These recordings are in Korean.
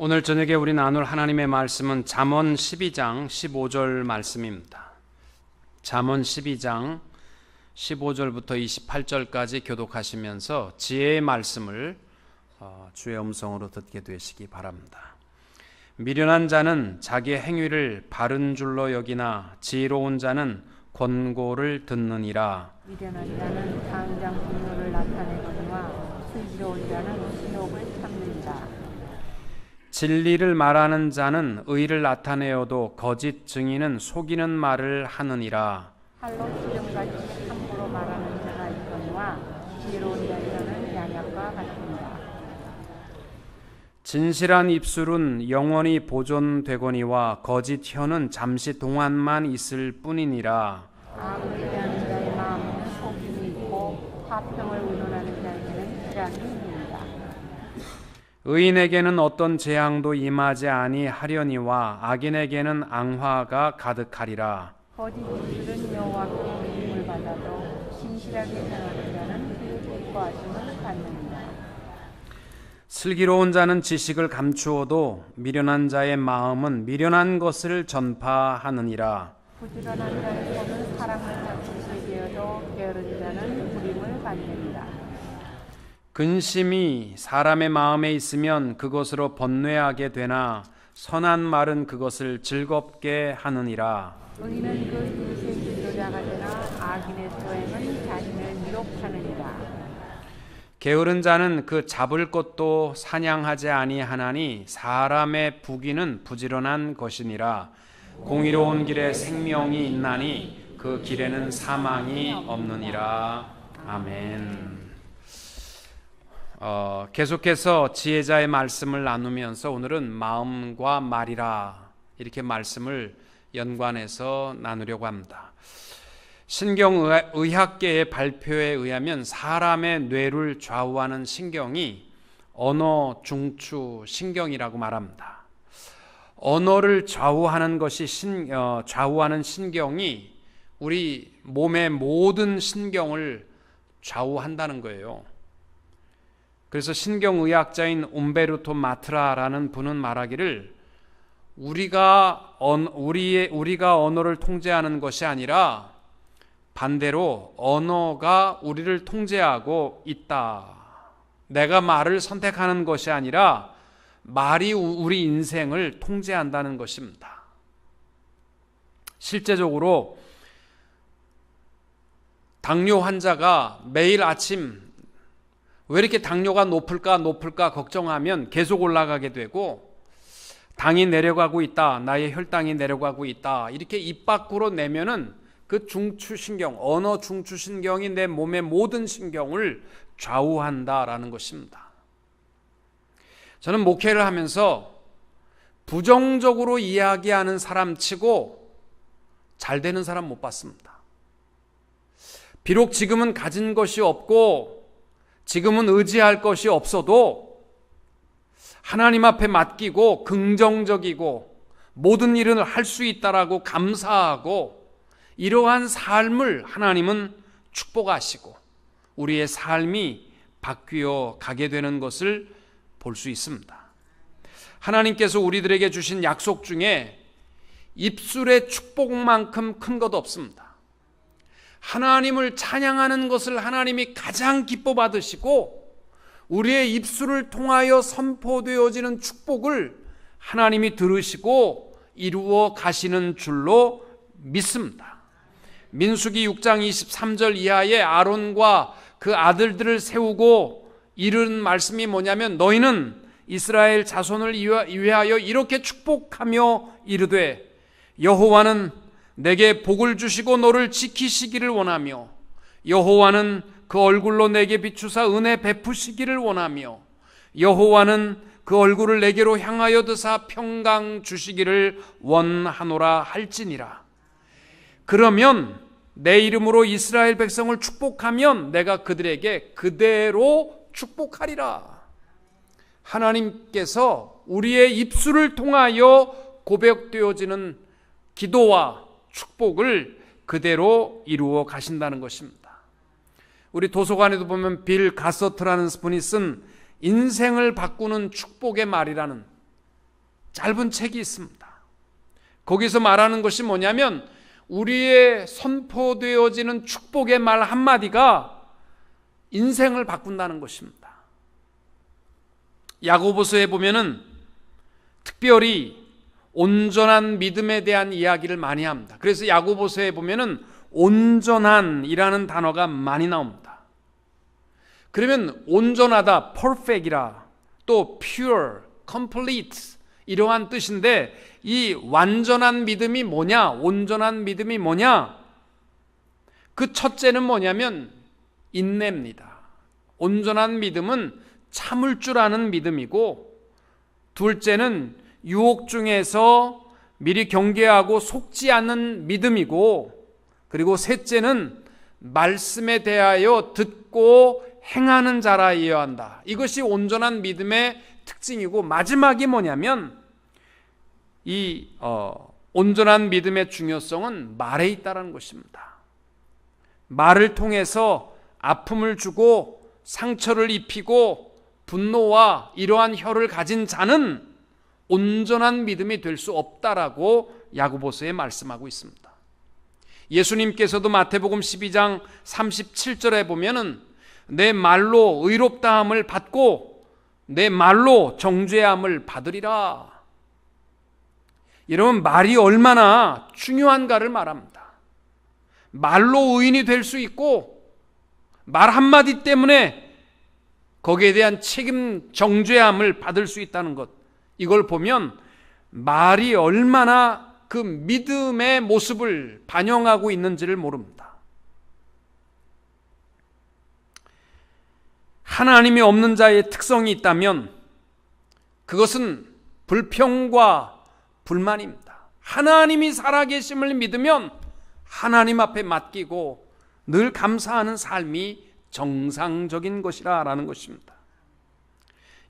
오늘 저녁에 우리 나눌 하나님의 말씀은 잠언 12장 15절 말씀입니다. 잠언 12장 15절부터 28절까지 교독하시면서 지혜의 말씀을 주의 음성으로 듣게 되시기 바랍니다. 미련한 자는 자기의 행위를 바른 줄로 여기나 지혜로운 자는 권고를 듣느니라. 미련한 자는 당장 분노를 나타내거니와 슬기로운 자는 신옥을 참는다. 진리를 말하는 자는 의를 나타내어도 거짓 증인은 속이는 말을 하느니라. 칼로 시름같이 함부로 말하는 자가 있거니와 지혜로운 자는 양약과 같습니다. 진실한 입술은 영원히 보존되거니와 거짓 혀는 잠시 동안만 있을 뿐이니라. 아무리하는 자의 마음에는 속임이 있고 화평을 의논하는 자에게는 희락이 있습니다. 의인에게는 어떤 재앙도 임하지 아니하려니와 악인에게는 앙화가 가득하리라. 거짓 입술은 여호와께 믿음을 받아도 신실하게 행하는 자는 그 기뻐하심을 받느니라. 슬기로운 자는 지식을 감추어도 미련한 자의 마음은 미련한 것을 전파하느니라. 부지런한 자의 손은 사랑을 받치게 되어도 게으른 자는 부림을 받느니라. 근심이 사람의 마음에 있으면 그것으로 번뇌하게 되나 선한 말은 그것을 즐겁게 하느니라. 의인은 그 인생 지도자가 되나 악인의 소행은 자신을 미혹하느니라. 게으른 자는 그 잡을 것도 사냥하지 아니하나니 사람의 부귀는 부지런한 것이니라. 공의로운 길에 생명이 있나니 그 길에는 사망이 없느니라. 아멘. 계속해서 지혜자의 말씀을 나누면서 오늘은 마음과 말이라 이렇게 말씀을 연관해서 나누려고 합니다. 신경의학계의 발표에 의하면 사람의 뇌를 좌우하는 신경이 언어 중추 신경이라고 말합니다. 언어를 좌우하는 것이 좌우하는 신경이 우리 몸의 모든 신경을 좌우한다는 거예요. 그래서 신경의학자인 움베르토 마트라라는 분은 말하기를 우리가 언어를 통제하는 것이 아니라 반대로 언어가 우리를 통제하고 있다. 내가 말을 선택하는 것이 아니라 말이 우리 인생을 통제한다는 것입니다. 실제적으로 당뇨 환자가 매일 아침 왜 이렇게 당뇨가 높을까 걱정하면 계속 올라가게 되고 당이 내려가고 있다, 나의 혈당이 내려가고 있다 이렇게 입 밖으로 내면은 그 중추신경, 언어 중추신경이 내 몸의 모든 신경을 좌우한다라는 것입니다. 저는 목회를 하면서 부정적으로 이야기하는 사람 치고 잘 되는 사람 못 봤습니다. 비록 지금은 가진 것이 없고 지금은 의지할 것이 없어도 하나님 앞에 맡기고 긍정적이고 모든 일을 할 수 있다라고 감사하고 이러한 삶을 하나님은 축복하시고 우리의 삶이 바뀌어 가게 되는 것을 볼 수 있습니다. 하나님께서 우리들에게 주신 약속 중에 입술의 축복만큼 큰 것 없습니다. 하나님을 찬양하는 것을 하나님이 가장 기뻐 받으시고 우리의 입술을 통하여 선포되어지는 축복을 하나님이 들으시고 이루어 가시는 줄로 믿습니다. 민수기 6장 23절 이하에 아론과 그 아들들을 세우고 이른 말씀이 뭐냐면 너희는 이스라엘 자손을 위하여 이렇게 축복하며 이르되 여호와는 내게 복을 주시고 너를 지키시기를 원하며 여호와는 그 얼굴로 내게 비추사 은혜 베푸시기를 원하며 여호와는 그 얼굴을 내게로 향하여 드사 평강 주시기를 원하노라 할지니라. 그러면 내 이름으로 이스라엘 백성을 축복하면 내가 그들에게 그대로 축복하리라. 하나님께서 우리의 입술을 통하여 고백되어지는 기도와 축복을 그대로 이루어 가신다는 것입니다. 우리 도서관에도 보면 빌 가서트라는 분이 쓴 인생을 바꾸는 축복의 말이라는 짧은 책이 있습니다. 거기서 말하는 것이 뭐냐면 우리의 선포되어지는 축복의 말 한마디가 인생을 바꾼다는 것입니다. 야고보서에 보면은 특별히 온전한 믿음에 대한 이야기를 많이 합니다. 그래서 야고보서에 보면은 온전한이라는 단어가 많이 나옵니다. 그러면 온전하다, perfect이라, 또 pure, complete 이러한 뜻인데 이 완전한 믿음이 뭐냐? 온전한 믿음이 뭐냐? 그 첫째는 뭐냐면 인내입니다. 온전한 믿음은 참을 줄 아는 믿음이고, 둘째는 유혹 중에서 미리 경계하고 속지 않는 믿음이고, 그리고 셋째는 말씀에 대하여 듣고 행하는 자라여야 한다. 이것이 온전한 믿음의 특징이고, 마지막이 뭐냐면 이 온전한 믿음의 중요성은 말에 있다는 것입니다. 말을 통해서 아픔을 주고 상처를 입히고 분노와 이러한 혀를 가진 자는 온전한 믿음이 될 수 없다라고 야고보서에 말씀하고 있습니다. 예수님께서도 마태복음 12장 37절에 보면은 내 말로 의롭다함을 받고 내 말로 정죄함을 받으리라. 여러분, 말이 얼마나 중요한가를 말합니다. 말로 의인이 될 수 있고 말 한마디 때문에 거기에 대한 책임 정죄함을 받을 수 있다는 것, 이걸 보면 말이 얼마나 그 믿음의 모습을 반영하고 있는지를 모릅니다. 하나님이 없는 자의 특성이 있다면 그것은 불평과 불만입니다. 하나님이 살아계심을 믿으면 하나님 앞에 맡기고 늘 감사하는 삶이 정상적인 것이라는 것입니다.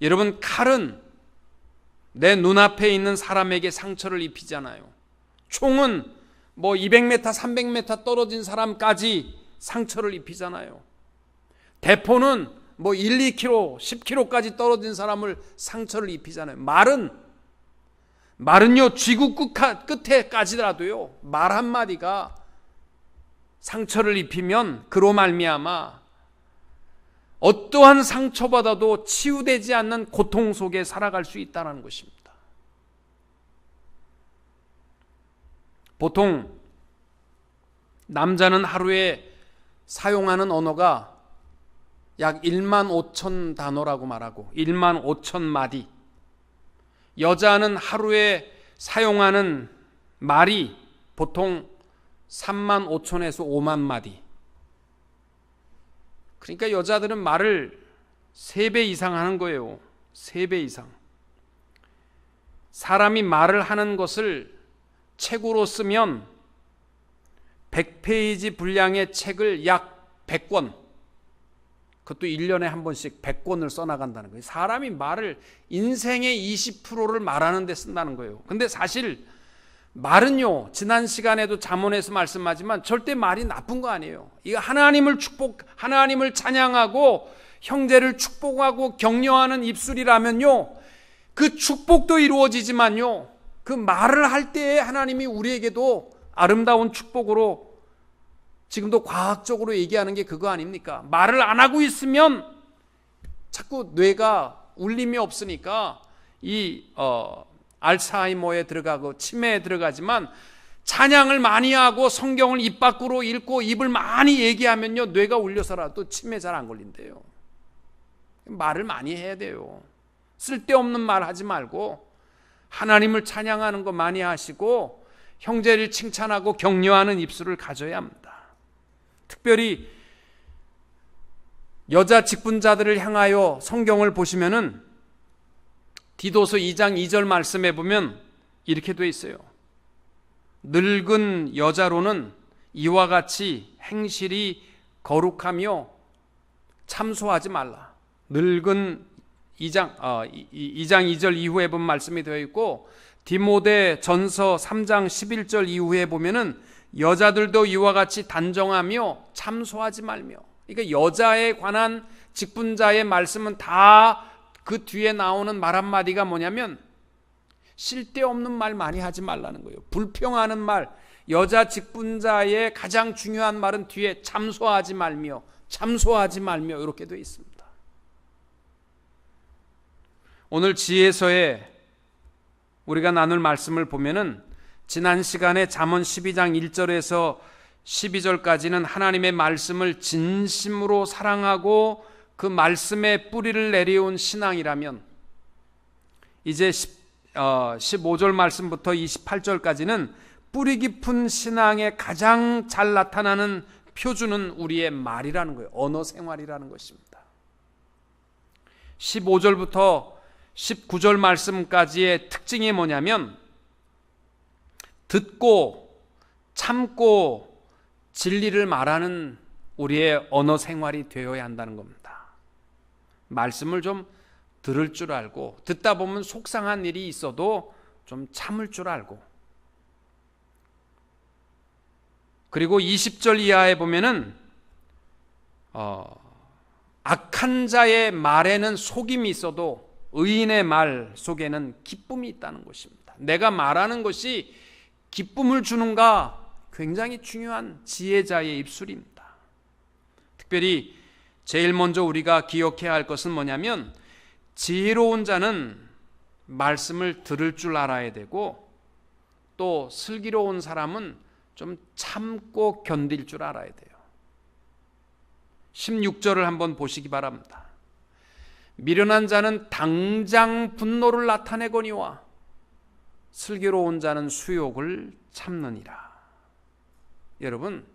여러분, 칼은 내 눈앞에 있는 사람에게 상처를 입히잖아요. 총은 뭐 200m, 300m 떨어진 사람까지 상처를 입히잖아요. 대포는 뭐 1, 2km, 10km까지 떨어진 사람을 상처를 입히잖아요. 말은요, 쥐구 끝에까지라도요, 말 한마디가 상처를 입히면 그로 말미암아 어떠한 상처받아도 치유되지 않는 고통 속에 살아갈 수 있다는 것입니다. 보통 남자는 하루에 사용하는 언어가 약 1만 5천 단어라고 말하고 1만 5천 마디, 여자는 하루에 사용하는 말이 보통 3만 5천에서 5만 마디. 그러니까 여자들은 말을 3배 이상 하는 거예요. 3배 이상. 사람이 말을 하는 것을 책으로 쓰면 100페이지 분량의 책을 약 100권, 그것도 1년에 한 번씩 100권을 써나간다는 거예요. 사람이 말을 인생의 20%를 말하는 데 쓴다는 거예요. 근데 사실 말은요, 지난 시간에도 잠언에서 말씀하지만 절대 말이 나쁜 거 아니에요. 이거 하나님을 찬양하고 형제를 축복하고 격려하는 입술이라면요, 그 축복도 이루어지지만요, 그 말을 할 때에 하나님이 우리에게도 아름다운 축복으로 지금도 과학적으로 얘기하는 게 그거 아닙니까? 말을 안 하고 있으면 자꾸 뇌가 울림이 없으니까 알츠하이머에 들어가고 치매에 들어가지만, 찬양을 많이 하고 성경을 입 밖으로 읽고 입을 많이 얘기하면요, 뇌가 울려서라도 치매 잘 안 걸린대요. 말을 많이 해야 돼요. 쓸데없는 말 하지 말고 하나님을 찬양하는 거 많이 하시고 형제를 칭찬하고 격려하는 입술을 가져야 합니다. 특별히 여자 직분자들을 향하여 성경을 보시면은 디도서 2장 2절 말씀에 보면 이렇게 돼 있어요. 늙은 여자로는 이와 같이 행실이 거룩하며 참소하지 말라. 늙은 2장 2절 이후에 본 말씀이 되어 있고, 디모데 전서 3장 11절 이후에 보면은 여자들도 이와 같이 단정하며 참소하지 말며. 그러니까 여자에 관한 직분자의 말씀은 다 그 뒤에 나오는 말 한마디가 뭐냐면 쓸데없는 말 많이 하지 말라는 거예요. 불평하는 말, 여자 직분자의 가장 중요한 말은 뒤에 참소하지 말며 이렇게 되어 있습니다. 오늘 지혜서에 우리가 나눌 말씀을 보면은 지난 시간에 잠언 12장 1절에서 12절까지는 하나님의 말씀을 진심으로 사랑하고 그 말씀에 뿌리를 내려온 신앙이라면, 이제 15절 말씀부터 28절까지는 뿌리 깊은 신앙에 가장 잘 나타나는 표준은 우리의 말이라는 거예요. 언어 생활이라는 것입니다. 15절부터 19절 말씀까지의 특징이 뭐냐면, 듣고 참고 진리를 말하는 우리의 언어 생활이 되어야 한다는 겁니다. 말씀을 좀 들을 줄 알고, 듣다 보면 속상한 일이 있어도 좀 참을 줄 알고, 그리고 20절 이하에 보면은 악한 자의 말에는 속임이 있어도 의인의 말 속에는 기쁨이 있다는 것입니다. 내가 말하는 것이 기쁨을 주는가 굉장히 중요한 지혜자의 입술입니다. 특별히 제일 먼저 우리가 기억해야 할 것은 뭐냐면, 지혜로운 자는 말씀을 들을 줄 알아야 되고, 또 슬기로운 사람은 좀 참고 견딜 줄 알아야 돼요. 16절을 한번 보시기 바랍니다. 미련한 자는 당장 분노를 나타내거니와 슬기로운 자는 수욕을 참느니라. 여러분,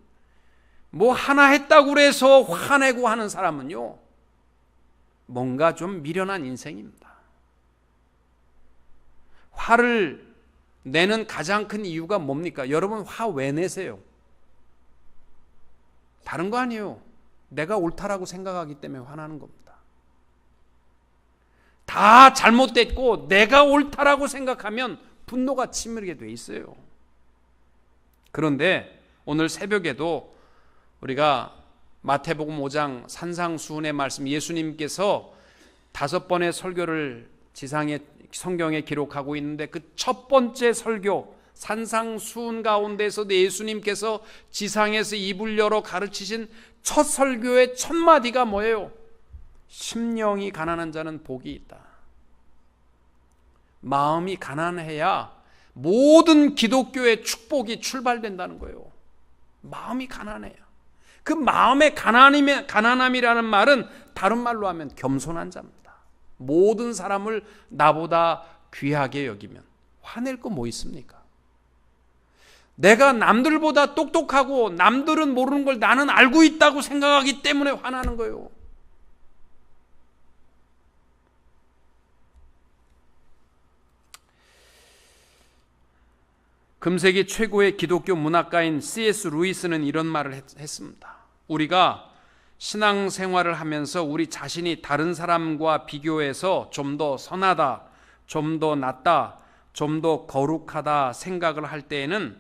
뭐 하나 했다고 그래서 화내고 하는 사람은요, 뭔가 좀 미련한 인생입니다. 화를 내는 가장 큰 이유가 뭡니까? 여러분, 화 왜 내세요? 다른 거 아니에요. 내가 옳다라고 생각하기 때문에 화나는 겁니다. 다 잘못됐고 내가 옳다라고 생각하면 분노가 치밀게 돼 있어요. 그런데 오늘 새벽에도 우리가 마태복음 5장 산상수훈의 말씀, 예수님께서 5번의 설교를 지상에 성경에 기록하고 있는데, 그 첫 번째 설교 산상수훈 가운데서 예수님께서 지상에서 입을 열어 가르치신 첫 설교의 첫 마디가 뭐예요? 심령이 가난한 자는 복이 있다. 마음이 가난해야 모든 기독교의 축복이 출발된다는 거예요. 마음이 가난해야. 그 마음의 가난함이라는 말은 다른 말로 하면 겸손한 자입니다. 모든 사람을 나보다 귀하게 여기면 화낼 거 뭐 있습니까? 내가 남들보다 똑똑하고 남들은 모르는 걸 나는 알고 있다고 생각하기 때문에 화나는 거예요. 금세기 최고의 기독교 문학가인 C.S. 루이스는 이런 말을 했습니다. 우리가 신앙생활을 하면서 우리 자신이 다른 사람과 비교해서 좀 더 선하다, 좀 더 낫다, 좀 더 거룩하다 생각을 할 때에는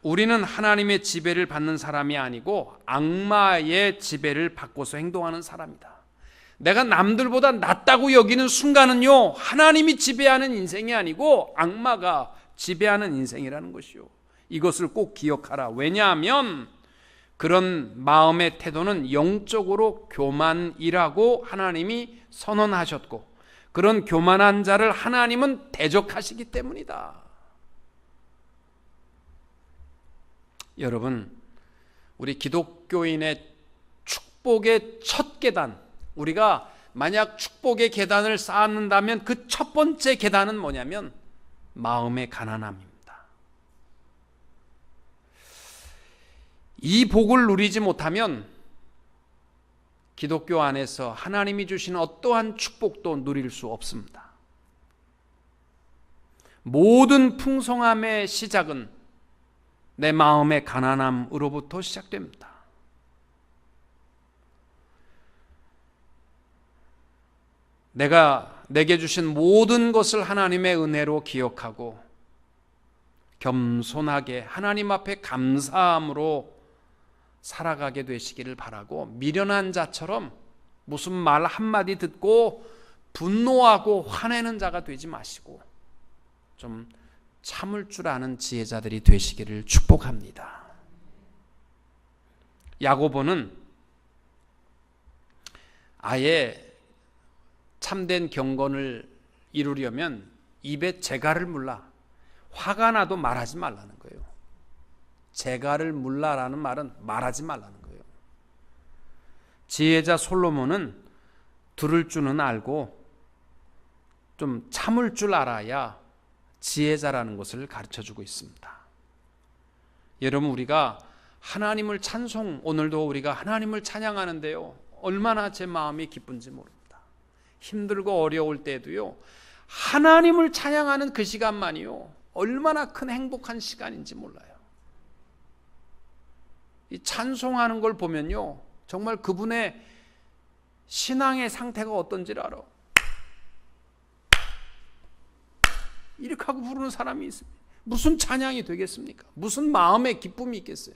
우리는 하나님의 지배를 받는 사람이 아니고 악마의 지배를 받고서 행동하는 사람이다. 내가 남들보다 낫다고 여기는 순간은요, 하나님이 지배하는 인생이 아니고 악마가 지배하는 인생이라는 것이요. 이것을 꼭 기억하라. 왜냐하면 그런 마음의 태도는 영적으로 교만이라고 하나님이 선언하셨고, 그런 교만한 자를 하나님은 대적하시기 때문이다. 여러분, 우리 기독교인의 축복의 첫 계단, 우리가 만약 축복의 계단을 쌓는다면 그 첫 번째 계단은 뭐냐면 마음의 가난함입니다. 이 복을 누리지 못하면 기독교 안에서 하나님이 주시는 어떠한 축복도 누릴 수 없습니다. 모든 풍성함의 시작은 내 마음의 가난함으로부터 시작됩니다. 내게 주신 모든 것을 하나님의 은혜로 기억하고 겸손하게 하나님 앞에 감사함으로 살아가게 되시기를 바라고, 미련한 자처럼 무슨 말 한마디 듣고 분노하고 화내는 자가 되지 마시고 좀 참을 줄 아는 지혜자들이 되시기를 축복합니다. 야고보는 아예 참된 경건을 이루려면 입에 재갈을 물라, 화가 나도 말하지 말라는 거예요. 재갈을 물라라는 말은 말하지 말라는 거예요. 지혜자 솔로몬은 들을 줄은 알고 좀 참을 줄 알아야 지혜자라는 것을 가르쳐주고 있습니다. 여러분, 우리가 하나님을 오늘도 우리가 하나님을 찬양하는데요, 얼마나 제 마음이 기쁜지 모릅니다. 힘들고 어려울 때도요, 하나님을 찬양하는 그 시간만이요, 얼마나 큰 행복한 시간인지 몰라요. 이 찬송하는 걸 보면요, 정말 그분의 신앙의 상태가 어떤지를 알아. 이렇게 하고 부르는 사람이 있습니다. 무슨 찬양이 되겠습니까? 무슨 마음의 기쁨이 있겠어요?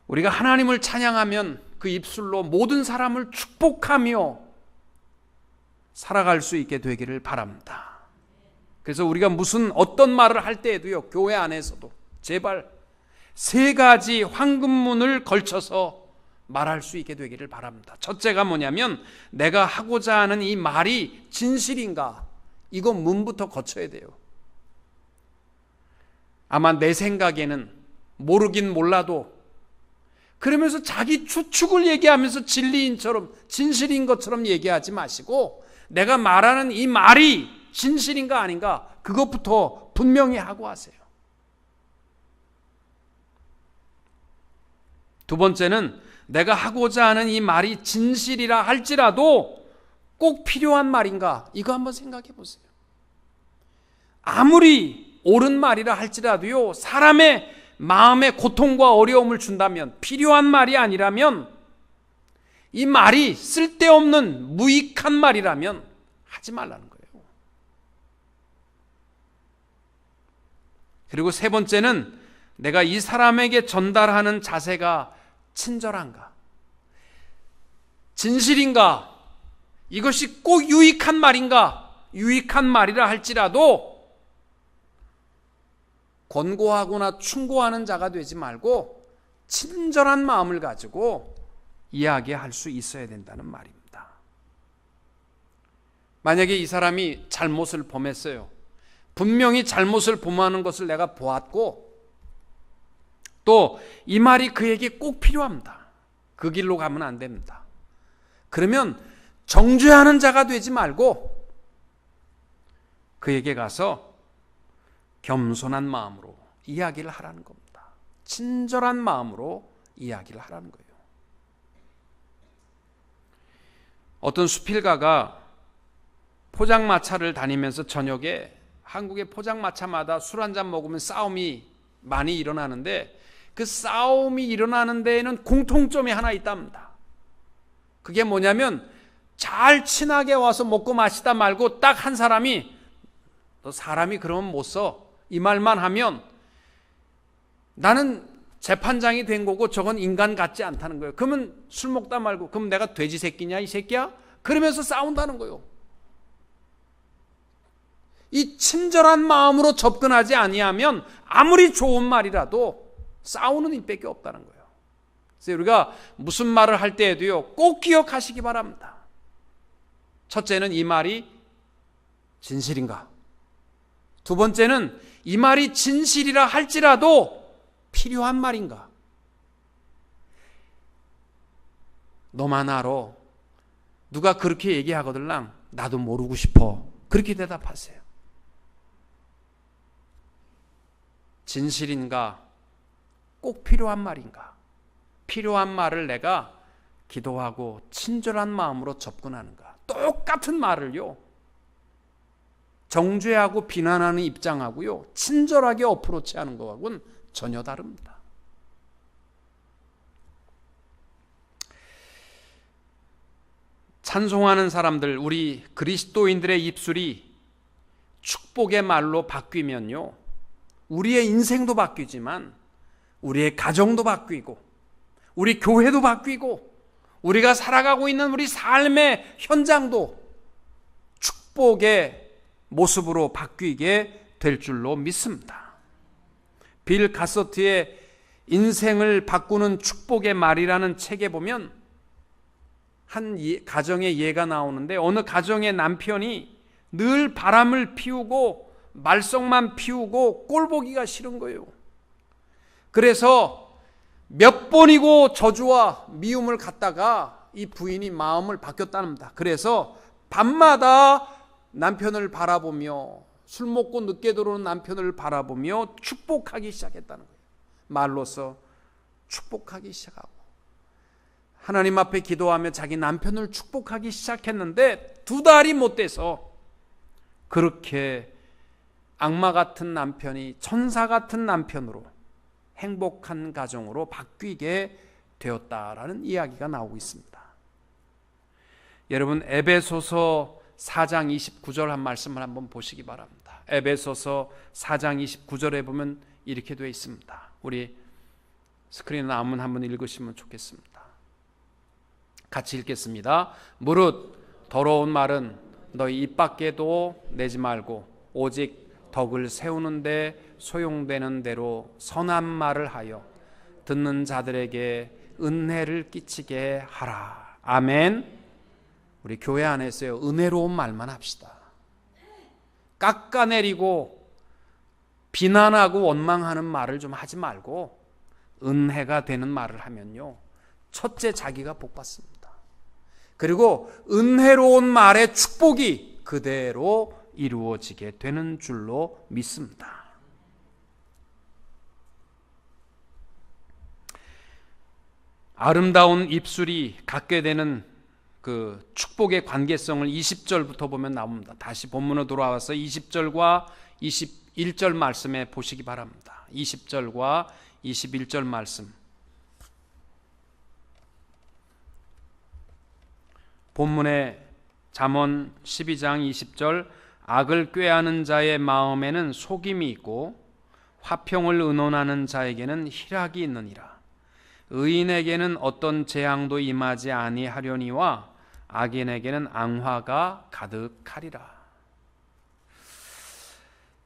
우리가 하나님을 찬양하면 그 입술로 모든 사람을 축복하며 살아갈 수 있게 되기를 바랍니다. 그래서 우리가 어떤 말을 할 때에도요, 교회 안에서도 제발 3가지 황금문을 걸쳐서 말할 수 있게 되기를 바랍니다. 첫째가 뭐냐면, 내가 하고자 하는 이 말이 진실인가? 이거 문부터 거쳐야 돼요. 아마 내 생각에는 모르긴 몰라도, 그러면서 자기 추측을 얘기하면서 진실인 것처럼 얘기하지 마시고, 내가 말하는 이 말이 진실인가 아닌가, 그것부터 분명히 하고 하세요. 두 번째는 내가 하고자 하는 이 말이 진실이라 할지라도 꼭 필요한 말인가, 이거 한번 생각해 보세요. 아무리 옳은 말이라 할지라도요, 사람의 마음에 고통과 어려움을 준다면, 필요한 말이 아니라면, 이 말이 쓸데없는 무익한 말이라면 하지 말라는 거예요. 그리고 세 번째는 내가 이 사람에게 전달하는 자세가 친절한가, 진실인가, 이것이 꼭 유익한 말인가, 유익한 말이라 할지라도 권고하거나 충고하는 자가 되지 말고 친절한 마음을 가지고 이야기할 수 있어야 된다는 말입니다. 만약에 이 사람이 잘못을 범했어요. 분명히 잘못을 범하는 것을 내가 보았고, 또 이 말이 그에게 꼭 필요합니다. 그 길로 가면 안 됩니다. 그러면 정죄하는 자가 되지 말고 그에게 가서 겸손한 마음으로 이야기를 하라는 겁니다. 친절한 마음으로 이야기를 하라는 거예요. 어떤 수필가가 포장마차를 다니면서 저녁에, 한국의 포장마차마다 술 한잔 먹으면 싸움이 많이 일어나는데, 그 싸움이 일어나는 데에는 공통점이 하나 있답니다. 그게 뭐냐면, 잘 친하게 와서 먹고 마시다 말고 딱 한 사람이, 너 사람이 그러면 못 써, 이 말만 하면 나는 재판장이 된 거고 저건 인간 같지 않다는 거예요. 그러면 술 먹다 말고, 그럼 내가 돼지 새끼냐 이 새끼야? 그러면서 싸운다는 거예요. 이 친절한 마음으로 접근하지 아니하면 아무리 좋은 말이라도 싸우는 일밖에 없다는 거예요. 그래서 우리가 무슨 말을 할 때에도요, 꼭 기억하시기 바랍니다. 첫째는 이 말이 진실인가? 두 번째는 이 말이 진실이라 할지라도 필요한 말인가? 너만 알아. 누가 그렇게 얘기하거들랑 나도 모르고 싶어. 그렇게 대답하세요. 진실인가? 꼭 필요한 말인가? 필요한 말을 내가 기도하고 친절한 마음으로 접근하는가? 똑같은 말을요, 정죄하고 비난하는 입장하고요, 친절하게 어프로치하는 것하고는 전혀 다릅니다. 찬송하는 사람들, 우리 그리스도인들의 입술이 축복의 말로 바뀌면요, 우리의 인생도 바뀌지만 우리의 가정도 바뀌고 우리 교회도 바뀌고 우리가 살아가고 있는 우리 삶의 현장도 축복의 모습으로 바뀌게 될 줄로 믿습니다. 빌 가서트의 인생을 바꾸는 축복의 말이라는 책에 보면 한 가정의 예가 나오는데, 어느 가정의 남편이 늘 바람을 피우고 말썽만 피우고 꼴보기가 싫은 거예요. 그래서 몇 번이고 저주와 미움을 갖다가 이 부인이 마음을 바뀌었답니다. 그래서 밤마다 남편을 바라보며, 술 먹고 늦게 들어오는 남편을 바라보며 축복하기 시작했다는 거예요. 말로써 축복하기 시작하고 하나님 앞에 기도하며 자기 남편을 축복하기 시작했는데 2달이 못 돼서 그렇게 악마 같은 남편이 천사 같은 남편으로 행복한 가정으로 바뀌게 되었다라는 이야기가 나오고 있습니다. 여러분, 에베소서 4장 29절 한 말씀을 한번 보시기 바랍니다. 에베소서 4장 29절에 보면 이렇게 되어 있습니다. 우리 스크린에 나오면 한번 읽으시면 좋겠습니다. 같이 읽겠습니다. 무릇 더러운 말은 너희 입 밖에도 내지 말고 오직 덕을 세우는데 소용되는 대로 선한 말을 하여 듣는 자들에게 은혜를 끼치게 하라. 아멘. 우리 교회 안에서요, 은혜로운 말만 합시다. 깎아내리고 비난하고 원망하는 말을 좀 하지 말고 은혜가 되는 말을 하면요, 첫째 자기가 복받습니다. 그리고 은혜로운 말의 축복이 그대로 이루어지게 되는 줄로 믿습니다. 아름다운 입술이 갖게 되는 그 축복의 관계성을 20절부터 보면 나옵니다. 다시 본문으로 돌아와서 20절과 21절 말씀에 보시기 바랍니다. 20절과 21절 말씀. 본문의 잠언 12장 20절, 악을 꾀하는 자의 마음에는 속임이 있고 화평을 의논하는 자에게는 희락이 있느니라. 의인에게는 어떤 재앙도 임하지 아니하려니와 악인에게는 앙화가 가득하리라.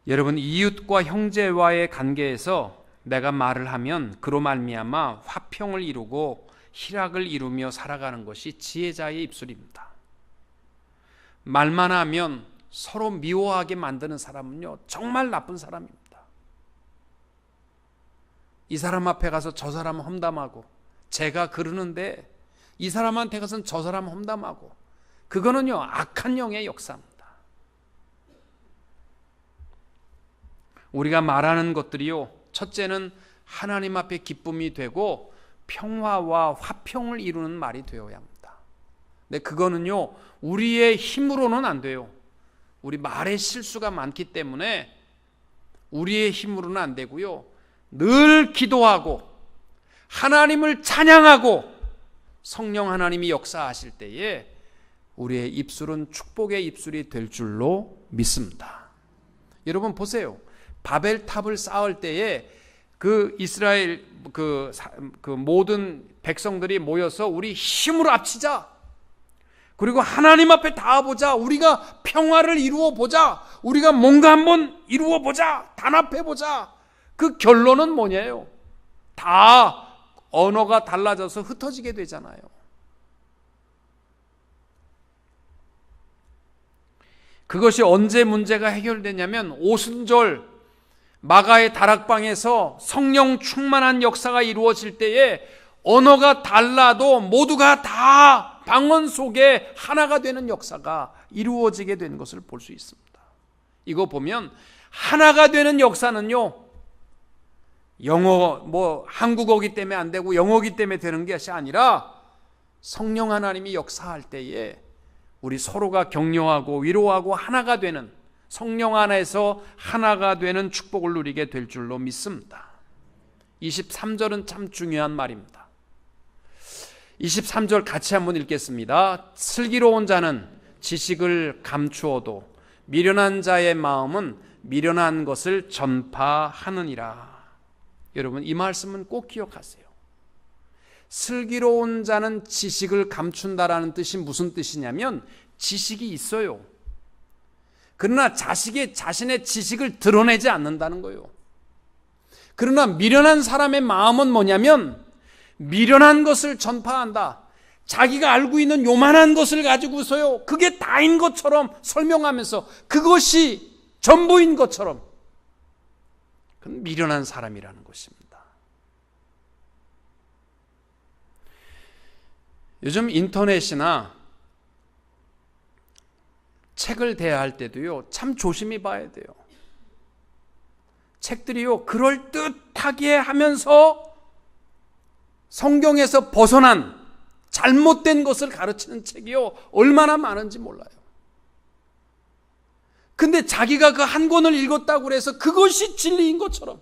여러분, 이웃과 형제와의 관계에서 내가 말을 하면 그로 말미암아 화평을 이루고 희락을 이루며 살아가는 것이 지혜자의 입술입니다. 말만 하면 서로 미워하게 만드는 사람은요, 정말 나쁜 사람입니다. 이 사람 앞에 가서 저 사람 험담하고, 제가 그러는데 이 사람한테 가서는 저 사람 험담하고, 그거는요, 악한 영의 역사입니다. 우리가 말하는 것들이요, 첫째는 하나님 앞에 기쁨이 되고 평화와 화평을 이루는 말이 되어야 합니다. 근데 그거는요, 우리의 힘으로는 안 돼요. 우리 말에 실수가 많기 때문에 우리의 힘으로는 안 되고요, 늘 기도하고 하나님을 찬양하고 성령 하나님이 역사하실 때에 우리의 입술은 축복의 입술이 될 줄로 믿습니다. 여러분 보세요. 바벨탑을 쌓을 때에 그 이스라엘 그 모든 백성들이 모여서 우리 힘으로 합치자, 그리고 하나님 앞에 닿아보자, 우리가 평화를 이루어 보자, 우리가 뭔가 한번 이루어 보자, 단합해 보자. 그 결론은 뭐냐요? 다 언어가 달라져서 흩어지게 되잖아요. 그것이 언제 문제가 해결되냐면 오순절 마가의 다락방에서 성령 충만한 역사가 이루어질 때에 언어가 달라도 모두가 다 방언 속에 하나가 되는 역사가 이루어지게 되는 것을 볼 수 있습니다. 이거 보면 하나가 되는 역사는요, 영어 한국어기 때문에 안 되고 영어기 때문에 되는 것이 아니라 성령 하나님이 역사할 때에 우리 서로가 격려하고 위로하고 하나가 되는, 성령 안에서 하나가 되는 축복을 누리게 될 줄로 믿습니다. 23절은 참 중요한 말입니다. 23절 같이 한번 읽겠습니다. 슬기로운 자는 지식을 감추어도 미련한 자의 마음은 미련한 것을 전파하느니라. 여러분, 이 말씀은 꼭 기억하세요. 슬기로운 자는 지식을 감춘다라는 뜻이 무슨 뜻이냐면, 지식이 있어요. 그러나 자신의 지식을 드러내지 않는다는 거예요. 그러나 미련한 사람의 마음은 뭐냐면 미련한 것을 전파한다. 자기가 알고 있는 요만한 것을 가지고서요, 그게 다인 것처럼 설명하면서 그것이 전부인 것처럼, 그건 미련한 사람이라는 것입니다. 요즘 인터넷이나 책을 대할 때도요, 참 조심히 봐야 돼요. 책들이요, 그럴듯하게 하면서 성경에서 벗어난 잘못된 것을 가르치는 책이요, 얼마나 많은지 몰라요. 근데 자기가 그 한 권을 읽었다고 해서 그것이 진리인 것처럼,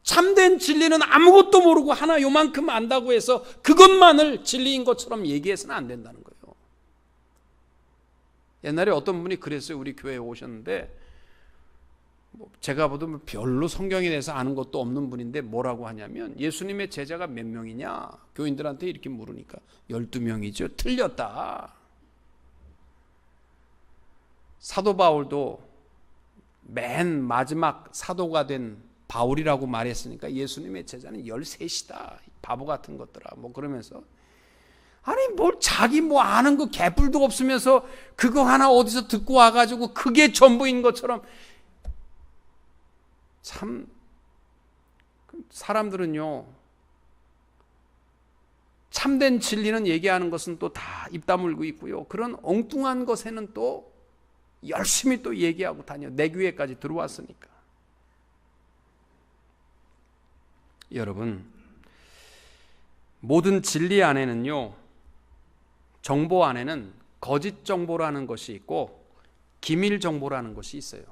참된 진리는 아무것도 모르고 하나 요만큼 안다고 해서 그것만을 진리인 것처럼 얘기해서는 안 된다는 거예요. 옛날에 어떤 분이 그랬어요. 우리 교회에 오셨는데, 제가 봐도 별로 성경에 대해서 아는 것도 없는 분인데 뭐라고 하냐면, 예수님의 제자가 몇 명이냐 교인들한테 이렇게 물으니까 12명이죠. 틀렸다. 사도 바울도 맨 마지막 사도가 된 바울이라고 말했으니까 예수님의 제자는 13이다. 바보 같은 것들아. 그러면서, 아니 뭘 자기 아는 거 개뿔도 없으면서 그거 하나 어디서 듣고 와가지고 그게 전부인 것처럼. 참 사람들은요, 참된 진리는 얘기하는 것은 또 다 입 다물고 있고요, 그런 엉뚱한 것에는 또 열심히 또 얘기하고 다녀. 내 귀에까지 들어왔으니까. 여러분, 모든 진리 안에는요, 정보 안에는 거짓 정보라는 것이 있고 기밀 정보라는 것이 있어요.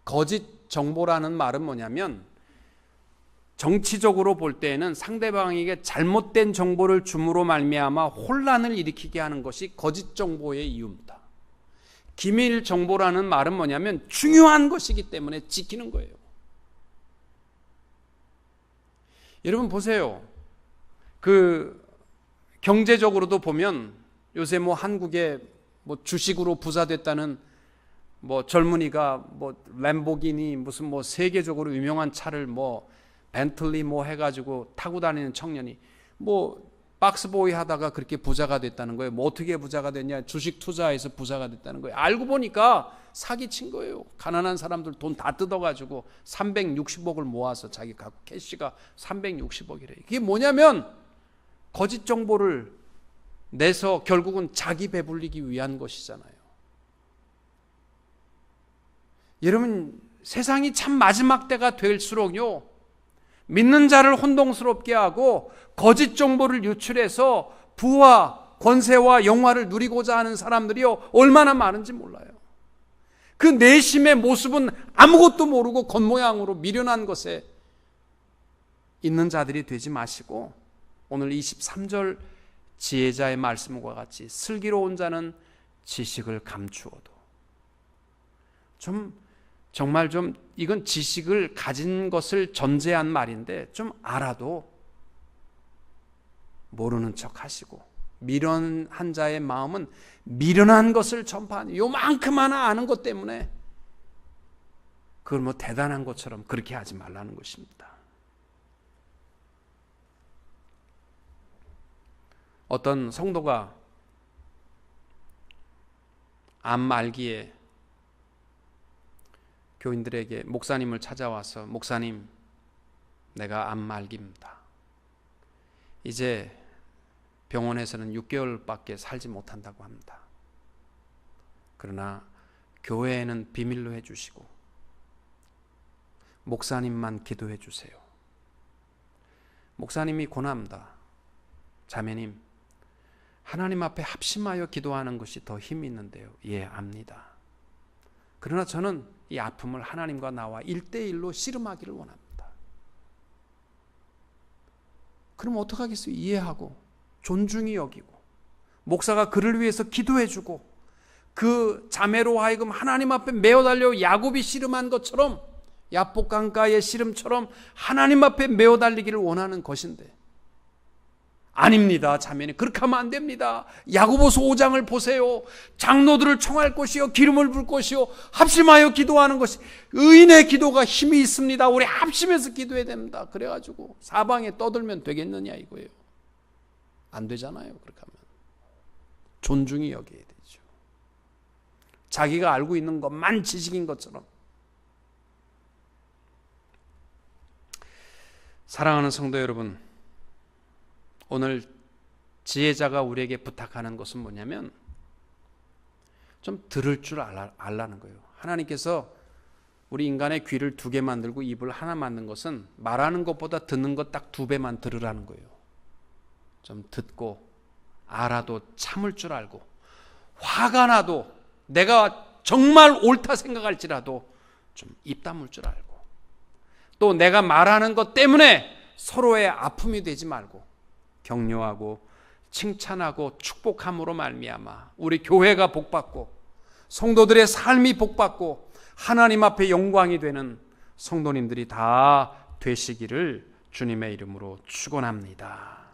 거짓 정보라는 말은 뭐냐면, 정치적으로 볼 때에는 상대방에게 잘못된 정보를 줌으로 말미암아 혼란을 일으키게 하는 것이 거짓 정보의 이유입니다. 기밀 정보라는 말은 뭐냐면 중요한 것이기 때문에 지키는 거예요. 여러분 보세요. 경제적으로도 보면 요새 한국에 주식으로 부자 됐다는 젊은이가 램보기니 무슨 세계적으로 유명한 차를 벤틀리 해가지고 타고 다니는 청년이 박스보이 하다가 그렇게 부자가 됐다는 거예요. 어떻게 부자가 됐냐? 주식 투자해서 부자가 됐다는 거예요. 알고 보니까 사기친 거예요. 가난한 사람들 돈 다 뜯어가지고 360억을 모아서 자기 갖고, 캐시가 360억이래요. 이게 뭐냐면 거짓 정보를 내서 결국은 자기 배불리기 위한 것이잖아요. 여러분, 세상이 참 마지막 때가 될수록요, 믿는 자를 혼동스럽게 하고 거짓 정보를 유출해서 부와 권세와 영화를 누리고자 하는 사람들이요, 얼마나 많은지 몰라요. 그 내심의 모습은 아무것도 모르고 겉모양으로 미련한 것에 있는 자들이 되지 마시고, 오늘 23절 지혜자의 말씀과 같이 슬기로운 자는 지식을 감추어도, 정말 이건 지식을 가진 것을 전제한 말인데, 좀 알아도 모르는 척 하시고, 미련한 자의 마음은 미련한 것을 전파하는, 요만큼 하나 아는 것 때문에 그걸 대단한 것처럼 그렇게 하지 말라는 것입니다. 어떤 성도가 암 말기에 교인들에게, 목사님을 찾아와서, 목사님, 내가 암 말기입니다. 이제 병원에서는 6개월밖에 살지 못한다고 합니다. 그러나 교회에는 비밀로 해주시고 목사님만 기도해 주세요. 목사님이 고납니다. 자매님, 하나님 앞에 합심하여 기도하는 것이 더 힘이 있는데요. 예, 압니다. 그러나 저는 이 아픔을 하나님과 나와 1대1로 씨름하기를 원합니다. 그럼 어떡하겠어요? 이해하고 존중히 여기고, 목사가 그를 위해서 기도해주고, 그 자매로 하여금 하나님 앞에 메어 달려 야곱이 씨름한 것처럼, 야복강가의 씨름처럼 하나님 앞에 메어 달리기를 원하는 것인데, 아닙니다, 자매님. 그렇게 하면 안 됩니다. 야고보서 5장을 보세요. 장로들을 청할 것이요, 기름을 불 것이요, 합심하여 기도하는 것이, 의인의 기도가 힘이 있습니다. 우리 합심해서 기도해야 됩니다. 그래가지고 사방에 떠들면 되겠느냐 이거예요. 안 되잖아요. 그렇게 하면 존중이 여겨야 되죠. 자기가 알고 있는 것만 지식인 것처럼. 사랑하는 성도 여러분, 오늘 지혜자가 우리에게 부탁하는 것은 뭐냐면 좀 들을 줄 알라는 거예요. 하나님께서 우리 인간의 귀를 2개 만들고 입을 하나 만든 것은 말하는 것보다 듣는 것 딱 2배만 들으라는 거예요. 좀 듣고 알아도 참을 줄 알고, 화가 나도 내가 정말 옳다 생각할지라도 좀 입 다물 줄 알고, 또 내가 말하는 것 때문에 서로의 아픔이 되지 말고 격려하고 칭찬하고 축복함으로 말미암아 우리 교회가 복받고 성도들의 삶이 복받고 하나님 앞에 영광이 되는 성도님들이 다 되시기를 주님의 이름으로 축원합니다.